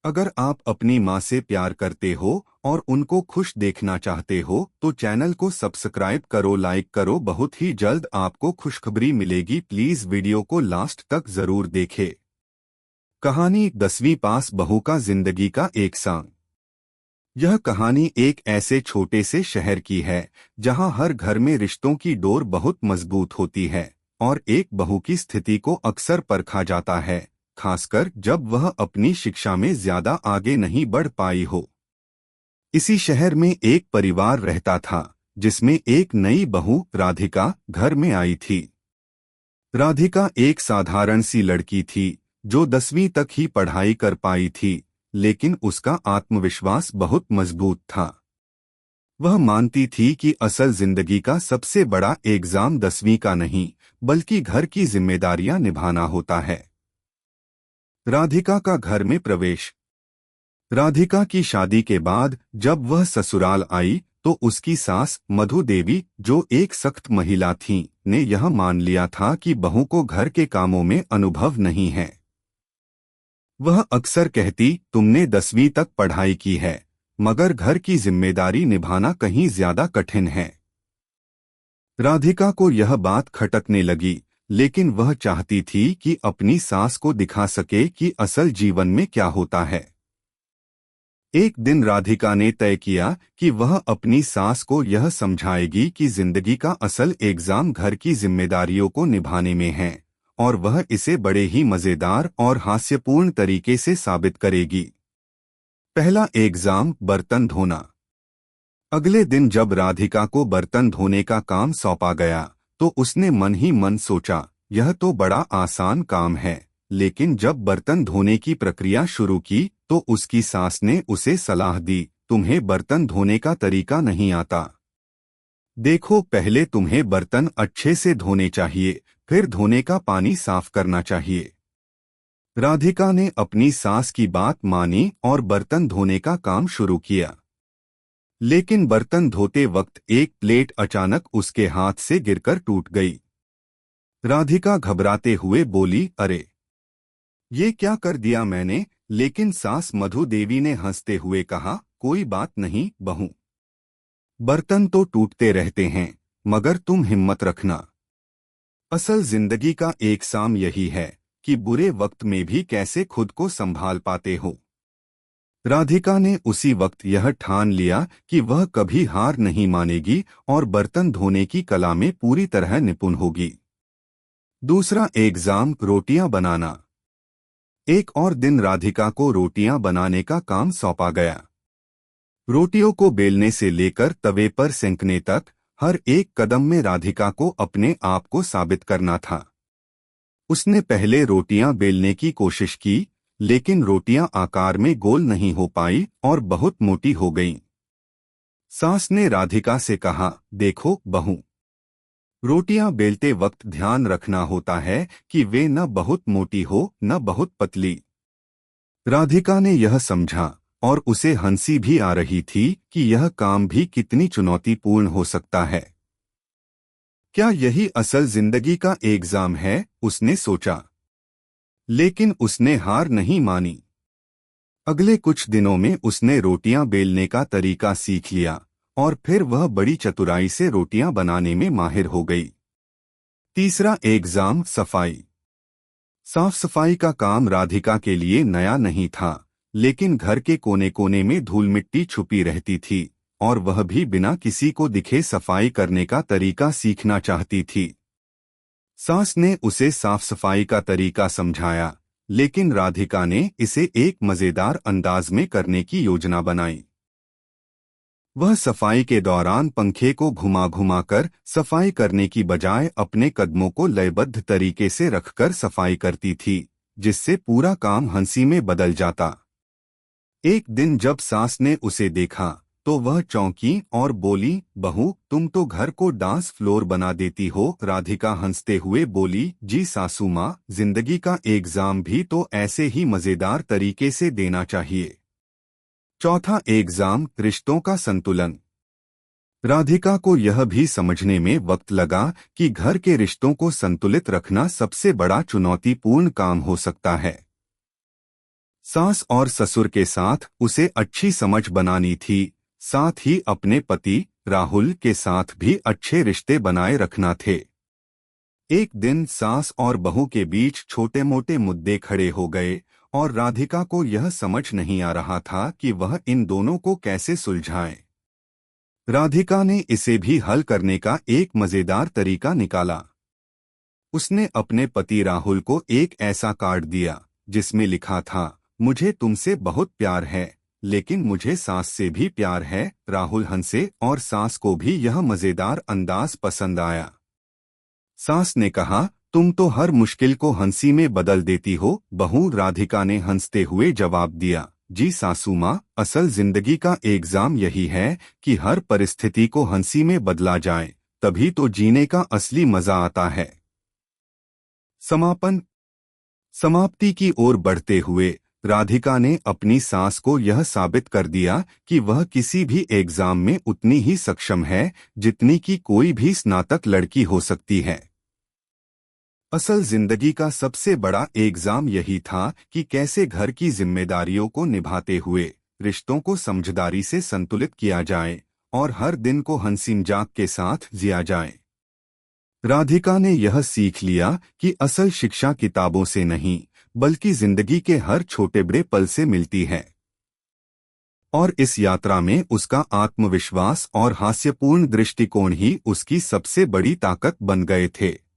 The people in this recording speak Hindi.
अगर आप अपनी माँ से प्यार करते हो और उनको खुश देखना चाहते हो तो चैनल को सब्सक्राइब करो, लाइक करो। बहुत ही जल्द आपको खुशखबरी मिलेगी। प्लीज वीडियो को लास्ट तक जरूर देखें। कहानी 10वीं पास बहू का जिंदगी का एक सांग। यह कहानी एक ऐसे छोटे से शहर की है जहां हर घर में रिश्तों की डोर बहुत मजबूत होती है और एक बहू की स्थिति को अक्सर परखा जाता है, खासकर जब वह अपनी शिक्षा में ज्यादा आगे नहीं बढ़ पाई हो। इसी शहर में एक परिवार रहता था जिसमें एक नई बहू राधिका घर में आई थी। राधिका एक साधारण सी लड़की थी जो 10वीं तक ही पढ़ाई कर पाई थी, लेकिन उसका आत्मविश्वास बहुत मजबूत था। वह मानती थी कि असल जिंदगी का सबसे बड़ा एग्जाम 10वीं का नहीं बल्कि घर की जिम्मेदारियां निभाना होता है। राधिका का घर में प्रवेश। राधिका की शादी के बाद जब वह ससुराल आई तो उसकी सास मधु देवी, जो एक सख्त महिला थीं, ने यह मान लिया था कि बहू को घर के कामों में अनुभव नहीं है। वह अक्सर कहती, तुमने 10वीं तक पढ़ाई की है मगर घर की जिम्मेदारी निभाना कहीं ज्यादा कठिन है। राधिका को यह बात खटकने लगी, लेकिन वह चाहती थी कि अपनी सास को दिखा सके कि असल जीवन में क्या होता है। एक दिन राधिका ने तय किया कि वह अपनी सास को यह समझाएगी कि जिंदगी का असल एग्जाम घर की जिम्मेदारियों को निभाने में है और वह इसे बड़े ही मजेदार और हास्यपूर्ण तरीके से साबित करेगी। पहला एग्जाम, बर्तन धोना। अगले दिन जब राधिका को बर्तन धोने का काम सौंपा गया तो उसने मन ही मन सोचा, यह तो बड़ा आसान काम है। लेकिन जब बर्तन धोने की प्रक्रिया शुरू की तो उसकी सास ने उसे सलाह दी, तुम्हें बर्तन धोने का तरीका नहीं आता। देखो, पहले तुम्हें बर्तन अच्छे से धोने चाहिए, फिर धोने का पानी साफ करना चाहिए। राधिका ने अपनी सास की बात मानी और बर्तन धोने का काम शुरू किया। लेकिन बर्तन धोते वक्त एक प्लेट अचानक उसके हाथ से गिरकर टूट गई। राधिका घबराते हुए बोली, अरे, ये क्या कर दिया मैंने? लेकिन सास मधु देवी ने हंसते हुए कहा, कोई बात नहीं बहू, बर्तन तो टूटते रहते हैं, मगर तुम हिम्मत रखना। असल जिंदगी का एक साम यही है कि बुरे वक्त में भी कैसे खुद को संभाल पाते हो। राधिका ने उसी वक्त यह ठान लिया कि वह कभी हार नहीं मानेगी और बर्तन धोने की कला में पूरी तरह निपुण होगी। दूसरा एग्जाम, रोटियां बनाना। एक और दिन राधिका को रोटियां बनाने का काम सौंपा गया। रोटियों को बेलने से लेकर तवे पर सेंकने तक हर एक कदम में राधिका को अपने आप को साबित करना था। उसने पहले रोटियां बेलने की कोशिश की, लेकिन रोटियां आकार में गोल नहीं हो पाई और बहुत मोटी हो गईं। सास ने राधिका से कहा, देखो बहू, रोटियां बेलते वक्त ध्यान रखना होता है कि वे न बहुत मोटी हो न बहुत पतली। राधिका ने यह समझा और उसे हंसी भी आ रही थी कि यह काम भी कितनी चुनौतीपूर्ण हो सकता है। क्या यही असल जिंदगी का एग्जाम है? उसने सोचा। लेकिन उसने हार नहीं मानी। अगले कुछ दिनों में उसने रोटियां बेलने का तरीका सीख लिया और फिर वह बड़ी चतुराई से रोटियां बनाने में माहिर हो गई। तीसरा एग्जाम, सफाई। साफ सफाई का काम राधिका के लिए नया नहीं था, लेकिन घर के कोने कोने में धूल मिट्टी छुपी रहती थी और वह भी बिना किसी को दिखे सफाई करने का तरीका सीखना चाहती थी। सास ने उसे साफ सफाई का तरीका समझाया, लेकिन राधिका ने इसे एक मजेदार अंदाज में करने की योजना बनाई। वह सफाई के दौरान पंखे को घुमा घुमा कर सफाई करने की बजाय अपने कदमों को लयबद्ध तरीके से रखकर सफाई करती थी, जिससे पूरा काम हंसी में बदल जाता। एक दिन जब सास ने उसे देखा तो वह चौंकी और बोली, बहू, तुम तो घर को डांस फ्लोर बना देती हो। राधिका हंसते हुए बोली, जी सासू माँ, जिंदगी का एग्जाम भी तो ऐसे ही मजेदार तरीके से देना चाहिए। चौथा एग्जाम, रिश्तों का संतुलन। राधिका को यह भी समझने में वक्त लगा कि घर के रिश्तों को संतुलित रखना सबसे बड़ा चुनौतीपूर्ण काम हो सकता है। सास और ससुर के साथ उसे अच्छी समझ बनानी थी, साथ ही अपने पति राहुल के साथ भी अच्छे रिश्ते बनाए रखना थे। एक दिन सास और बहू के बीच छोटे मोटे मुद्दे खड़े हो गए और राधिका को यह समझ नहीं आ रहा था कि वह इन दोनों को कैसे सुलझाए। राधिका ने इसे भी हल करने का एक मजेदार तरीका निकाला। उसने अपने पति राहुल को एक ऐसा कार्ड दिया जिसमें लिखा था, मुझे तुमसे बहुत प्यार है, लेकिन मुझे सास से भी प्यार है। राहुल हंसे और सास को भी यह मजेदार अंदाज पसंद आया। सास ने कहा, तुम तो हर मुश्किल को हंसी में बदल देती हो। बहू राधिका ने हंसते हुए जवाब दिया, जी सासू माँ, असल जिंदगी का एग्जाम यही है कि हर परिस्थिति को हंसी में बदला जाए, तभी तो जीने का असली मजा आता है। समाप्ति की ओर बढ़ते हुए राधिका ने अपनी सास को यह साबित कर दिया कि वह किसी भी एग्जाम में उतनी ही सक्षम है जितनी कि कोई भी स्नातक लड़की हो सकती है। असल जिंदगी का सबसे बड़ा एग्जाम यही था कि कैसे घर की जिम्मेदारियों को निभाते हुए रिश्तों को समझदारी से संतुलित किया जाए और हर दिन को हंसी मजाक के साथ जिया जाए। राधिका ने यह सीख लिया कि असल शिक्षा किताबों से नहीं, बल्कि जिंदगी के हर छोटे बड़े पल से मिलती है। और इस यात्रा में उसका आत्मविश्वास और हास्यपूर्ण दृष्टिकोण ही उसकी सबसे बड़ी ताकत बन गए थे।